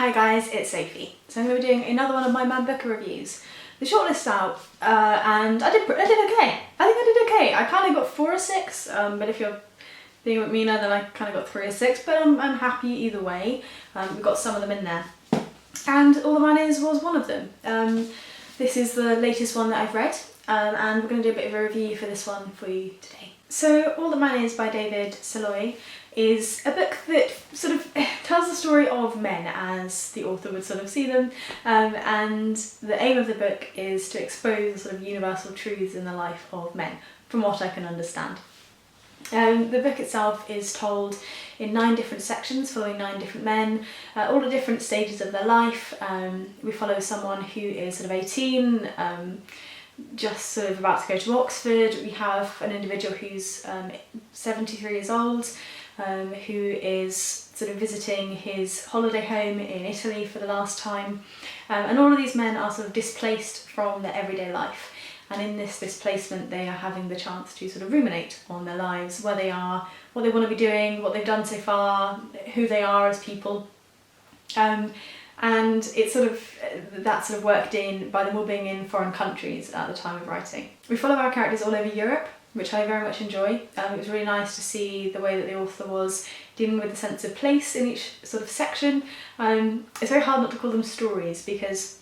Hi guys, it's Sophie. So I'm going to be doing another one of my Man Booker reviews. The shortlist's out and I did okay. I think I did okay. I kind of got 4 or 6, but if you're being a bit meaner then I kind of got 3 or 6, but I'm happy either way. We've got some of them in there. And All the Man Is was one of them. This is the latest one that I've read and we're going to do a bit of a review for this one for you today. So All the Man Is by Szalay is a book that sort of tells the story of men as the author would sort of see them, and the aim of the book is to expose the sort of universal truths in the life of men, from what I can understand. The book itself is told in 9 different sections following 9 different men, all at different stages of their life. We follow someone who is sort of 18, just sort of about to go to Oxford. We have an individual who's 73 years old, who is sort of visiting his holiday home in Italy for the last time, and all of these men are sort of displaced from their everyday life, and in this displacement they are having the chance to sort of ruminate on their lives, where they are, what they want to be doing, what they've done so far, who they are as people, and it's sort of that sort of worked in by them all being in foreign countries at the time of writing. We follow our characters all over Europe, which I very much enjoy. It was really nice to see the way that the author was dealing with the sense of place in each sort of section. It's very hard not to call them stories because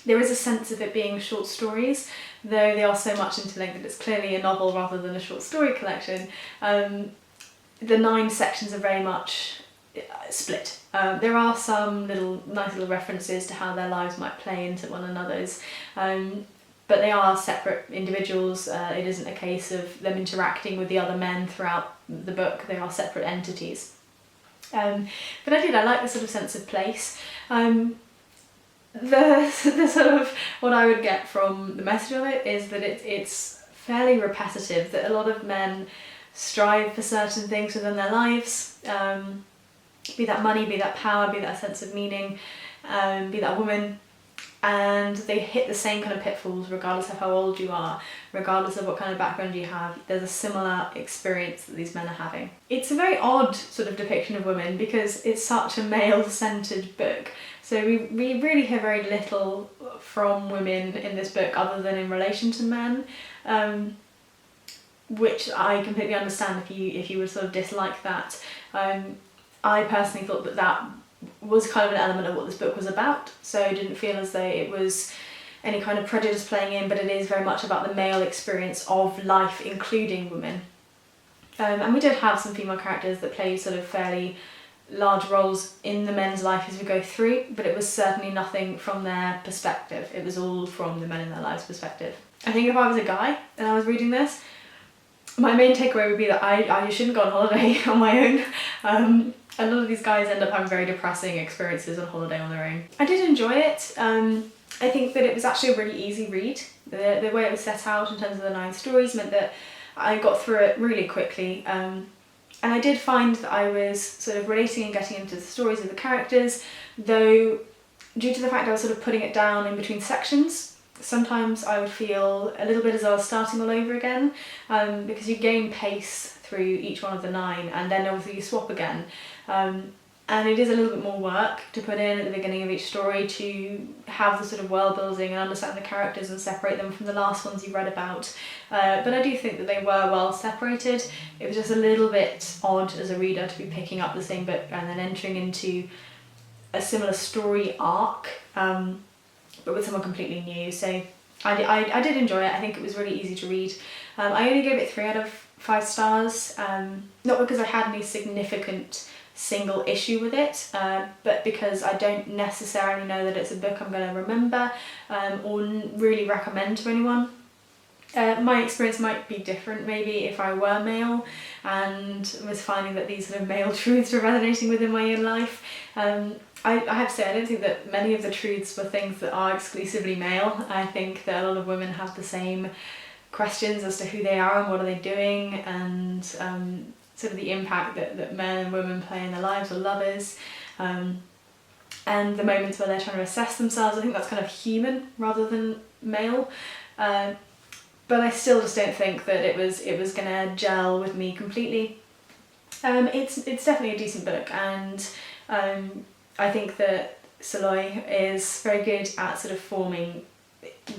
there is a sense of it being short stories, though they are so much interlinked that it's clearly a novel rather than a short story collection. The 9 sections are very much split. There are some nice little references to how their lives might play into one another's, but they are separate individuals. It isn't a case of them interacting with the other men throughout the book. They are separate entities. But I like the sort of sense of place. The sort of what I would get from the message of it is that it's fairly repetitive, that a lot of men strive for certain things within their lives, be that money, be that power, be that sense of meaning, be that woman, and they hit the same kind of pitfalls regardless of how old you are, regardless of what kind of background you have. There's a similar experience that these men are having. It's a very odd sort of depiction of women because it's such a male-centred book. So we really hear very little from women in this book other than in relation to men, which I completely understand if you would sort of dislike that. I personally thought that was kind of an element of what this book was about, so I didn't feel as though it was any kind of prejudice playing in, but it is very much about the male experience of life, including women. And we did have some female characters that played sort of fairly large roles in the men's life as we go through, but it was certainly nothing from their perspective. It was all from the men in their lives' perspective. I think if I was a guy and I was reading this, my main takeaway would be that I shouldn't go on holiday on my own. A lot of these guys end up having very depressing experiences on holiday on their own. I did enjoy it. I think that it was actually a really easy read. The way it was set out in terms of the 9 stories meant that I got through it really quickly. And I did find that I was sort of relating and getting into the stories of the characters, though due to the fact I was sort of putting it down in between sections, sometimes I would feel a little bit as though I was starting all over again, because you gain pace through each one of the 9 and then obviously you swap again. And it is a little bit more work to put in at the beginning of each story to have the sort of world building and understand the characters and separate them from the last ones you read about. But I do think that they were well separated. It was just a little bit odd as a reader to be picking up the same book and then entering into a similar story arc, but with someone completely new. So I did enjoy it. I think it was really easy to read. I only gave it 3 out of 5 stars, not because I had any significant single issue with it, but because I don't necessarily know that it's a book I'm going to remember or really recommend to anyone. My experience might be different maybe if I were male and was finding that these sort of male truths were resonating within my own life. I have to say I don't think that many of the truths were things that are exclusively male. I think that a lot of women have the same questions as to who they are and what are they doing, and sort of the impact that men and women play in their lives, or lovers, and the moments where they're trying to assess themselves. I think that's kind of human rather than male, but I still just don't think that it was gonna gel with me completely. It's definitely a decent book, and I think that Szalay is very good at sort of forming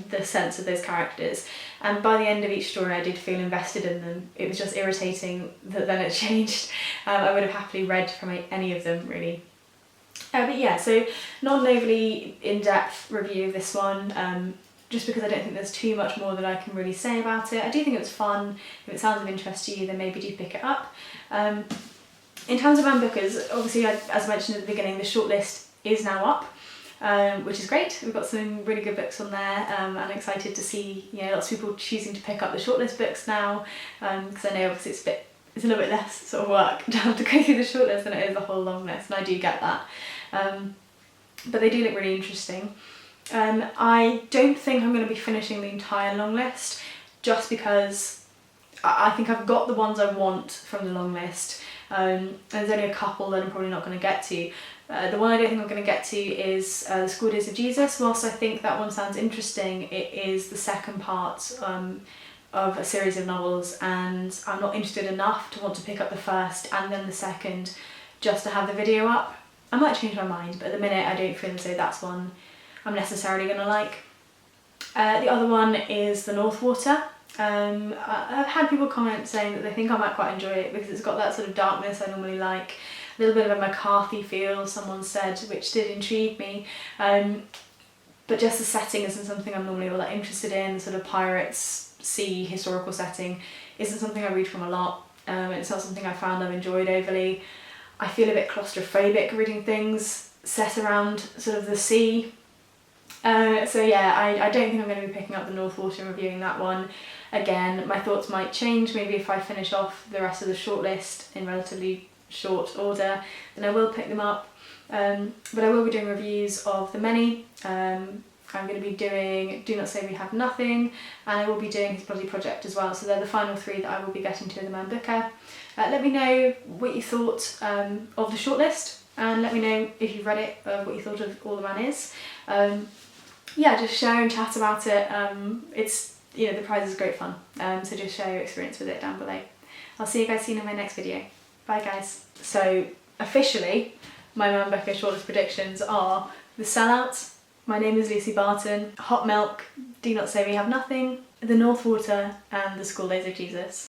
the sense of those characters, and by the end of each story I did feel invested in them. It was just irritating that then it changed. I would have happily read from any of them really. But yeah, so not an overly in-depth review of this one, just because I don't think there's too much more that I can really say about it. I do think it was fun. If it sounds of interest to you, then maybe do pick it up. In terms of bookers, obviously, as I mentioned at the beginning, the shortlist is now up, which is great. We've got some really good books on there. I'm excited to see, you know, lots of people choosing to pick up the shortlist books now, because I know obviously it's a little bit less sort of work to have to go through the shortlist than it is the whole long list, and I do get that. But they do look really interesting. I don't think I'm going to be finishing the entire long list, just because I think I've got the ones I want from the long list. There's only a couple that I'm probably not going to get to. The one I don't think I'm going to get to is The School Days of Jesus. Whilst I think that one sounds interesting, it is the second part of a series of novels, and I'm not interested enough to want to pick up the first and then the second just to have the video up. I might change my mind, but at the minute I don't feel as though that's one I'm necessarily going to like. The other one is The North Water. I've had people comment saying that they think I might quite enjoy it because it's got that sort of darkness I normally like, a little bit of a McCarthy feel, someone said, which did intrigue me. But just the setting isn't something I'm normally all that interested in. The sort of pirates, sea, historical setting isn't something I read from a lot. It's not something I found I've enjoyed overly. I feel a bit claustrophobic reading things set around sort of the sea. So yeah, I don't think I'm going to be picking up The North Water and reviewing that one. Again, my thoughts might change. Maybe if I finish off the rest of the shortlist in relatively short order, then I will pick them up. But I will be doing reviews of the many. I'm going to be doing Do Not Say We Have Nothing, and I will be doing His Bloody Project as well. So they're the final three that I will be getting to in the Man Booker. Let me know what you thought of the shortlist, and let me know if you've read it, what you thought of All the Man Is. Yeah, just share and chat about it. It's, you know, the prize is great fun, so just share your experience with it down below. I'll see you guys soon in my next video. Bye guys. So officially, my Man Booker shortlist predictions are The Sellout, My Name is Lucy Barton, Hot Milk, Do Not Say We Have Nothing, The North Water, and The School Days of Jesus.